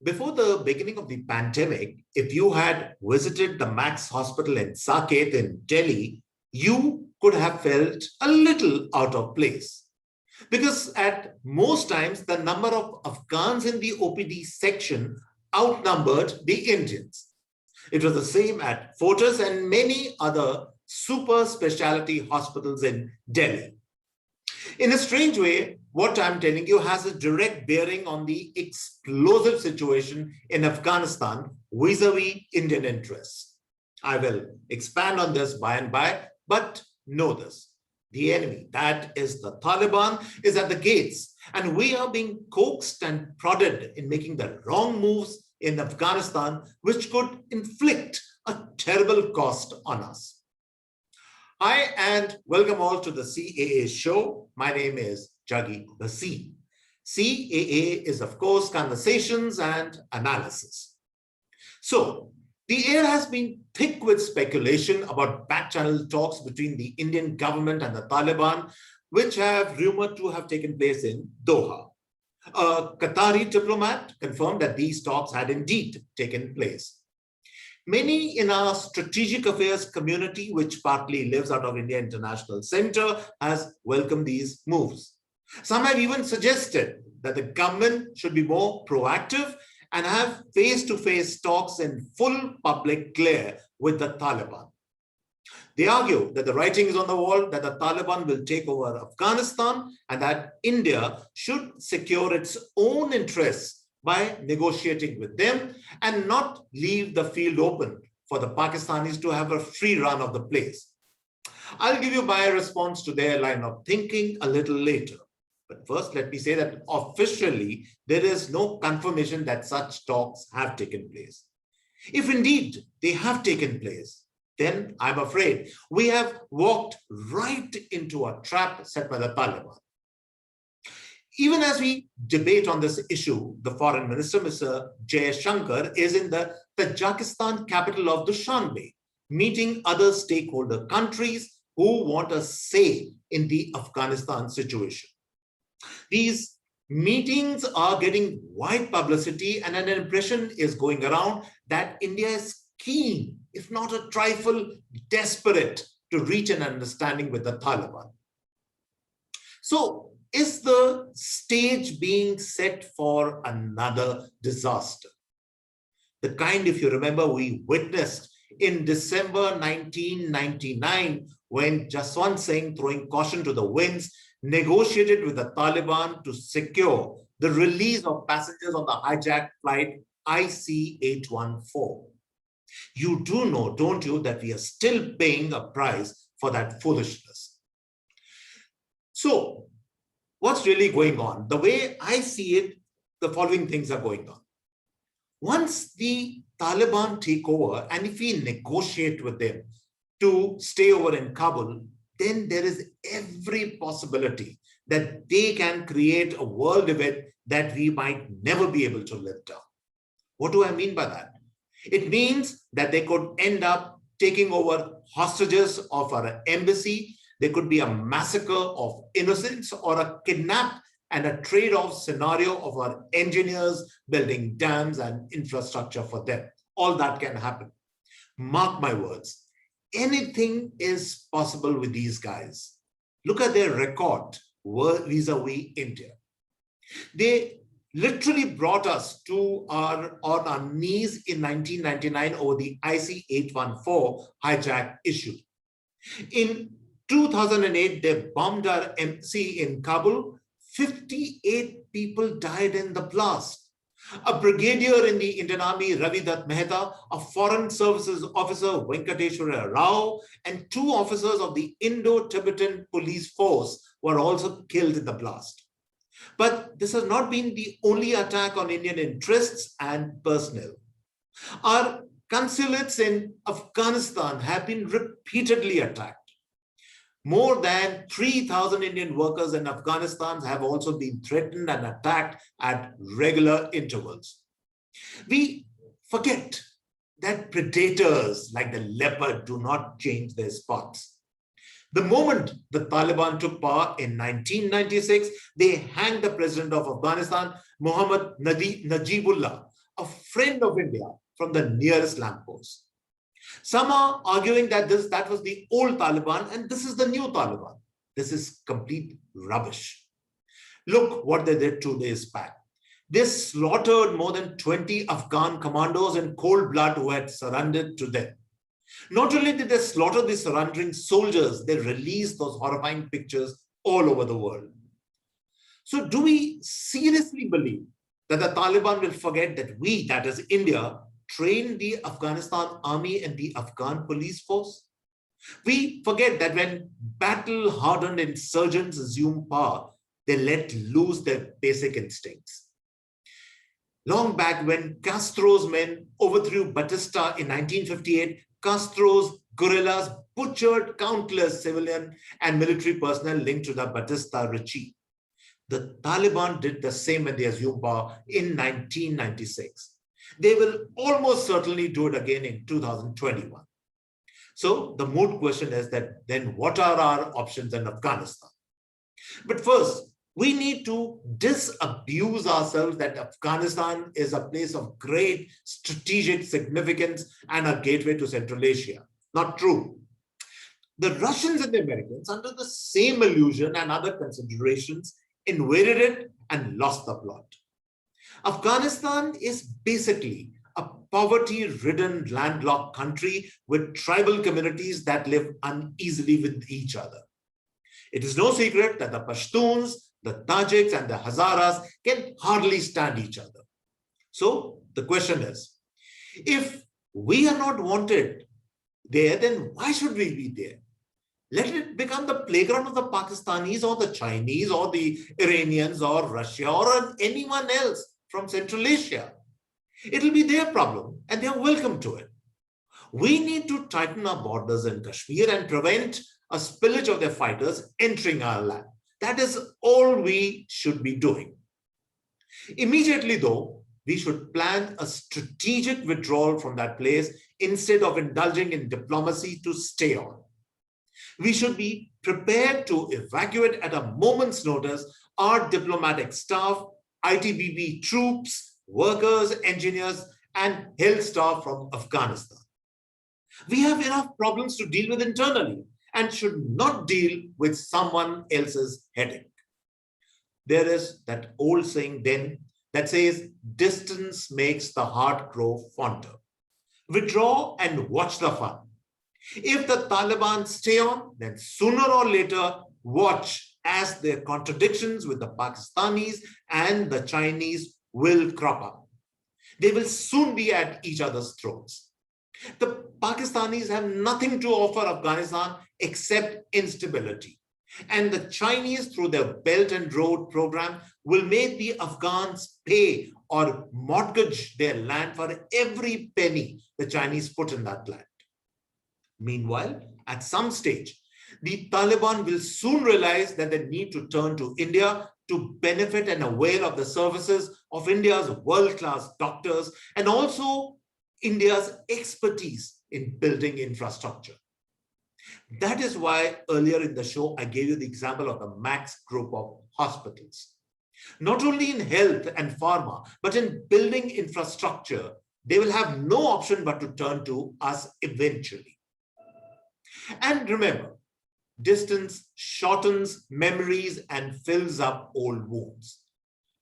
Before the beginning of the pandemic, if you had visited the Max Hospital in Saket in Delhi, you could have felt a little out of place. Because at most times, the number of Afghans in the OPD section outnumbered the Indians. It was the same at Fortis and many other super specialty hospitals in Delhi. In a strange way, what I'm telling you has a direct bearing on the explosive situation in Afghanistan vis-a-vis Indian interests. I will expand on this by and by, but know this. The enemy, that is the Taliban, is at the gates, and we are being coaxed and prodded in making the wrong moves in Afghanistan, which could inflict a terrible cost on us. Hi, and welcome all to the CAA show. My name is Juggi Bhasin. CAA is, of course, conversations and analysis. So, the air has been thick with speculation about back-channel talks between the Indian government and the Taliban, which have rumored to have taken place in Doha. A Qatari diplomat confirmed that these talks had indeed taken place. Many in our strategic affairs community, which partly lives out of India International Center, has welcomed these moves. Some have even suggested that the government should be more proactive and have face-to-face talks in full public glare with the Taliban. They argue that the writing is on the wall, that the Taliban will take over Afghanistan and that India should secure its own interests by negotiating with them and not leave the field open for the Pakistanis to have a free run of the place. I'll give you my response to their line of thinking a little later. But first, let me say that officially, there is no confirmation that such talks have taken place. If indeed they have taken place, then I'm afraid we have walked right into a trap set by the Taliban. Even as we debate on this issue, the foreign minister, Mr. Shankar, is in the Tajikistan capital of Dushanbe, meeting other stakeholder countries who want a say in the Afghanistan situation. These meetings are getting wide publicity, and an impression is going around that India is keen, if not a trifle desperate, to reach an understanding with the Taliban. So, is the stage being set for another disaster? The kind, if you remember, we witnessed in December 1999 when Jaswant Singh, throwing caution to the winds, negotiated with the Taliban to secure the release of passengers on the hijacked flight IC-814. You do know, don't you, that we are still paying a price for that foolishness. So, what's really going on? The way I see it, the following things are going on. Once the Taliban take over, and if we negotiate with them to stay over in Kabul, then there is every possibility that they can create a world event that we might never be able to live down. What do I mean by that? It means that they could end up taking over hostages of our embassy. There could be a massacre of innocents or a kidnap and a trade-off scenario of our engineers building dams and infrastructure for them. All that can happen. Mark my words. Anything is possible with these guys. Look at their record vis-a-vis India. They literally brought us to on our knees in 1999 over the IC-814 hijack issue. In 2008, they bombed our embassy in Kabul. 58 people died in the blast. A brigadier in the Indian Army, Ravi Dutt Mehta, a foreign services officer, Venkateshwara Rao, and 2 officers of the Indo-Tibetan police force were also killed in the blast. But this has not been the only attack on Indian interests and personnel. Our consulates in Afghanistan have been repeatedly attacked. More than 3,000 Indian workers in Afghanistan have also been threatened and attacked at regular intervals. We forget that predators like the leopard do not change their spots. The moment the Taliban took power in 1996, they hanged the president of Afghanistan, Muhammad Najibullah, a friend of India from the nearest lamppost. Some are arguing that that was the old Taliban and this is the new Taliban. This is complete rubbish. Look what they did 2 days back. They slaughtered more than 20 Afghan commandos in cold blood who had surrendered to them. Not only did they slaughter the surrendering soldiers, they released those horrifying pictures all over the world. So do we seriously believe that the Taliban will forget that we, that is India, trained the Afghanistan army and the Afghan police force? We forget that when battle-hardened insurgents assume power, they let loose their basic instincts. Long back, when Castro's men overthrew Batista in 1958, Castro's guerrillas butchered countless civilian and military personnel linked to the Batista regime. The Taliban did the same when they assumed power in 1996. They will almost certainly do it again in 2021. So the moot question is that then what are our options in Afghanistan? But first, we need to disabuse ourselves that Afghanistan is a place of great strategic significance and a gateway to Central Asia. Not true. The Russians and the Americans, under the same illusion and other considerations, invaded it and lost the plot. Afghanistan is basically a poverty-ridden landlocked country with tribal communities that live uneasily with each other. It is no secret that the Pashtuns, the Tajiks and the Hazaras can hardly stand each other. So the question is, if we are not wanted there, then why should we be there? Let it become the playground of the Pakistanis or the Chinese or the Iranians or Russia or anyone else from Central Asia. It'll be their problem and they're welcome to it. We need to tighten our borders in Kashmir and prevent a spillage of their fighters entering our land. That is all we should be doing. Immediately though, we should plan a strategic withdrawal from that place instead of indulging in diplomacy to stay on. We should be prepared to evacuate at a moment's notice our diplomatic staff, ITBP troops, workers, engineers, and health staff from Afghanistan. We have enough problems to deal with internally and should not deal with someone else's headache. There is that old saying then that says, distance makes the heart grow fonder. Withdraw and watch the fun. If the Taliban stay on, then sooner or later, watch as their contradictions with the Pakistanis and the Chinese will crop up. They will soon be at each other's throats. The Pakistanis have nothing to offer Afghanistan except instability. And the Chinese, through their Belt and Road program, will make the Afghans pay or mortgage their land for every penny the Chinese put in that land. Meanwhile, at some stage, the Taliban will soon realize that they need to turn to India to benefit and avail of the services of India's world-class doctors and also India's expertise in building infrastructure. That is why earlier in the show, I gave you the example of the Max group of hospitals. Not only in health and pharma, but in building infrastructure, they will have no option but to turn to us eventually. And remember, distance shortens memories and fills up old wounds.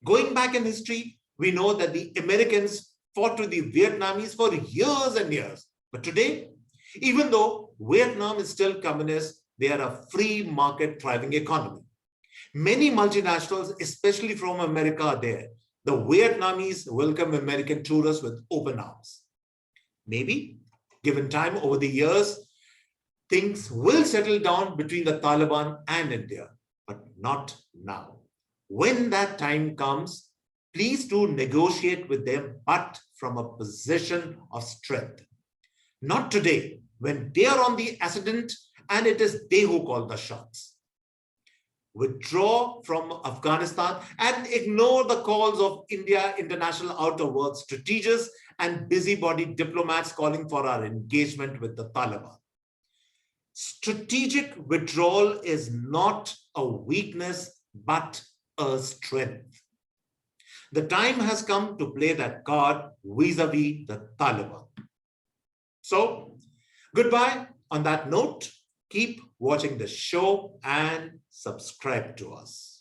Going back in history, we know that the Americans fought with the Vietnamese for years and years. But today, even though Vietnam is still communist, they are a free market thriving economy. Many multinationals, especially from America, are there. The Vietnamese welcome American tourists with open arms. Maybe, given time over the years, things will settle down between the Taliban and India, but not now. When that time comes, please do negotiate with them, but from a position of strength. Not today, when they are on the ascendant and it is they who call the shots. Withdraw from Afghanistan and ignore the calls of India international outer works strategists and busybody diplomats calling for our engagement with the Taliban. Strategic withdrawal is not a weakness, but a strength. The time has come to play that card vis-a-vis the Taliban. So, goodbye on that note. Keep watching the show and subscribe to us.